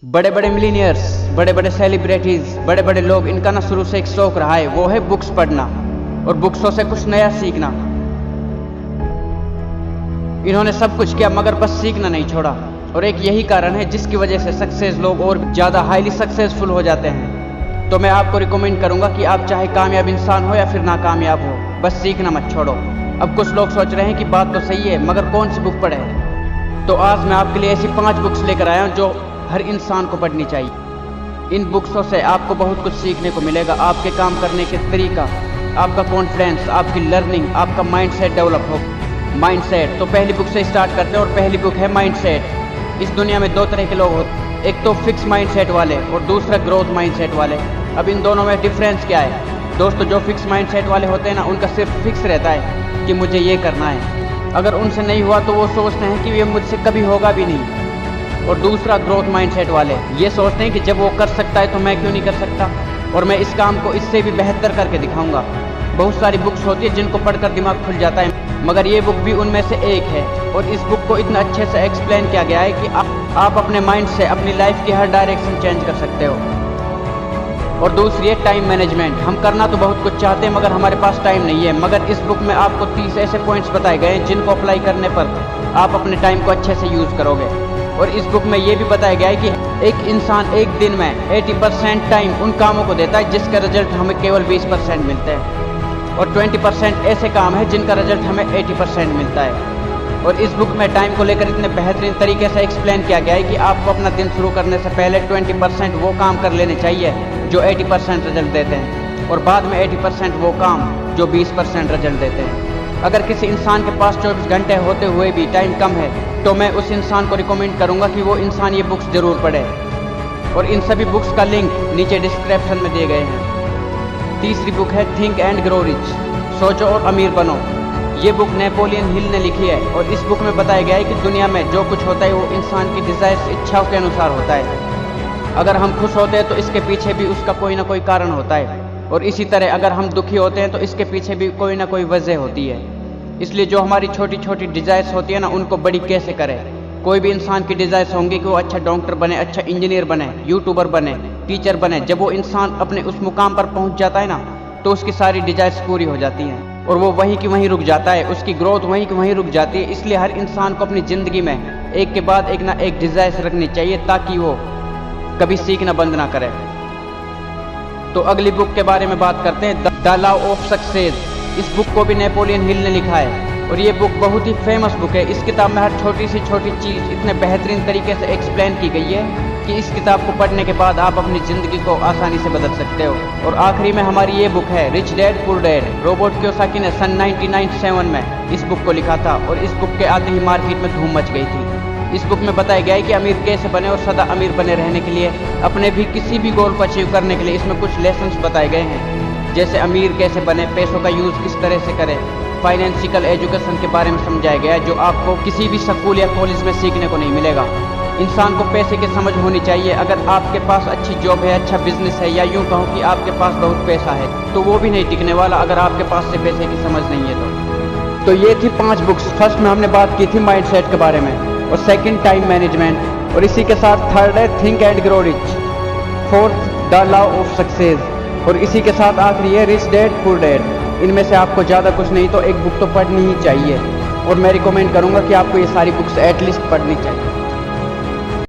बड़े बड़े मिलीनियर्स, बड़े बड़े सेलिब्रिटीज, बड़े बड़े लोग, इनका ना शुरू से एक शौक रहा है, वो है बुक्स पढ़ना और बुक्सों से कुछ नया सीखना। इन्होंने सब कुछ किया मगर बस सीखना नहीं छोड़ा, और एक यही कारण है जिसकी वजह से सक्सेस लोग और ज़्यादा हाईली सक्सेसफुल हो जाते हैं। तो मैं आपको रिकमेंड करूंगा कि आप चाहे कामयाब इंसान हो या फिर नाकामयाब हो, बस सीखना मत छोड़ो। अब कुछ लोग सोच रहे हैं कि बात तो सही है मगर कौन सी बुक पढ़े, तो आज मैं आपके लिए ऐसी 5 बुक्स लेकर आया हूँ जो हर इंसान को पढ़नी चाहिए। इन बुक्सों से आपको बहुत कुछ सीखने को मिलेगा, आपके काम करने के तरीका, आपका कॉन्फिडेंस, आपकी लर्निंग, आपका माइंडसेट डेवलप हो। माइंडसेट, तो पहली बुक से स्टार्ट करते हैं और पहली बुक है माइंडसेट। इस दुनिया में 2 तरह के लोग होते हैं, एक तो फिक्स माइंडसेट वाले और दूसरा ग्रोथ माइंडसेट वाले। अब इन दोनों में डिफरेंस क्या है दोस्तों? जो फिक्स माइंडसेट वाले होते हैं ना, उनका सिर्फ फिक्स रहता है कि मुझे ये करना है, अगर उनसे नहीं हुआ तो वो सोचते हैं कि ये मुझसे कभी होगा भी नहीं। और दूसरा ग्रोथ माइंडसेट वाले ये सोचते हैं कि जब वो कर सकता है तो मैं क्यों नहीं कर सकता, और मैं इस काम को इससे भी बेहतर करके दिखाऊंगा। बहुत सारी बुक्स होती है जिनको पढ़कर दिमाग खुल जाता है, मगर ये बुक भी उनमें से एक है। और इस बुक को इतना अच्छे से एक्सप्लेन किया गया है कि आप अपने माइंड से अपनी लाइफ की हर डायरेक्शन चेंज कर सकते हो। और दूसरी है टाइम मैनेजमेंट। हम करना तो बहुत कुछ चाहते हैं मगर हमारे पास टाइम नहीं है, मगर इस बुक में आपको 30 ऐसे पॉइंट्स बताए गए हैं जिनको अप्लाई करने पर आप अपने टाइम को अच्छे से यूज़ करोगे। और इस बुक में ये भी बताया गया है कि एक इंसान एक दिन में 80% टाइम उन कामों को देता है जिसका रिजल्ट हमें केवल 20% मिलते हैं, और 20% ऐसे काम है जिनका रिजल्ट हमें 80% मिलता है। और इस बुक में टाइम को लेकर इतने बेहतरीन तरीके से एक्सप्लेन किया गया है कि आपको अपना दिन शुरू करने से पहले 20% वो काम कर लेने चाहिए जो 80% रिजल्ट देते हैं, और बाद में 80% वो काम जो 20% रिजल्ट देते हैं। अगर किसी इंसान के पास 24 घंटे होते हुए भी टाइम कम है तो मैं उस इंसान को रिकमेंड करूंगा कि वो इंसान ये बुक्स जरूर पढ़े, और इन सभी बुक्स का लिंक नीचे डिस्क्रिप्शन में दिए गए हैं। तीसरी बुक है थिंक एंड ग्रो रिच, सोचो और अमीर बनो। ये बुक नेपोलियन हिल ने लिखी है, और इस बुक में बताया गया है कि दुनिया में जो कुछ होता है वो इंसान की डिजायर्स, इच्छाओं के अनुसार होता है। अगर हम खुश होते हैं तो इसके पीछे भी उसका कोई ना कोई कारण होता है, और इसी तरह अगर हम दुखी होते हैं तो इसके पीछे भी कोई ना कोई वजह होती है। इसलिए जो हमारी छोटी छोटी डिजायर्स होती है ना, उनको बड़ी कैसे करें। कोई भी इंसान की डिजायर्स होंगी कि वो अच्छा डॉक्टर बने, अच्छा इंजीनियर बने, यूट्यूबर बने, टीचर बने। जब वो इंसान अपने उस मुकाम पर पहुंच जाता है ना, तो उसकी सारी डिजायर्स पूरी हो जाती हैं और वो वहीं की वहीं रुक जाता है, उसकी ग्रोथ वहीं की वहीं रुक जाती है। इसलिए हर इंसान को अपनी ज़िंदगी में एक के बाद एक ना एक डिजायर्स रखनी चाहिए ताकि वो कभी सीखना बंद ना करे। तो अगली बुक के बारे में बात करते हैं, द लॉ ऑफ सक्सेस। इस बुक को भी नेपोलियन हिल ने लिखा है, और ये बुक बहुत ही फेमस बुक है। इस किताब में हर छोटी सी छोटी चीज़ इतने बेहतरीन तरीके से एक्सप्लेन की गई है कि इस किताब को पढ़ने के बाद आप अपनी ज़िंदगी को आसानी से बदल सकते हो। और आखिरी में हमारी ये बुक है rich dad poor dad. Robert Kiyosaki ने सन 1997 में इस बुक को लिखा था, और इस बुक के आते ही मार्केट में धूम मच गई थी। इस बुक में बताया गया है कि अमीर कैसे बने, और सदा अमीर बने रहने के लिए, अपने भी किसी भी गोल को अचीव करने के लिए इसमें कुछ लेसन्स बताए गए हैं, जैसे अमीर कैसे बने, पैसों का यूज़ किस तरह से करें, फाइनेंशियल एजुकेशन के बारे में समझाया गया है जो आपको किसी भी स्कूल या कॉलेज में सीखने को नहीं मिलेगा। इंसान को पैसे की समझ होनी चाहिए। अगर आपके पास अच्छी जॉब है, अच्छा बिजनेस है, या यूँ कहूँ कि आपके पास बहुत पैसा है, तो वो भी नहीं टिकने वाला अगर आपके पास से पैसे की समझ नहीं है। तो ये थी 5 बुक्स। फर्स्ट में हमने बात की थी माइंडसेट के बारे में, और सेकंड टाइम मैनेजमेंट, और इसी के साथ थर्ड है think and grow rich, fourth the law of success, और इसी के साथ आखिरी है रिच डैड पुअर डैड। इनमें से आपको ज़्यादा कुछ नहीं तो एक बुक तो पढ़नी ही चाहिए, और मैं रिकमेंड करूँगा कि आपको ये सारी बुक्स एटलीस्ट पढ़नी चाहिए।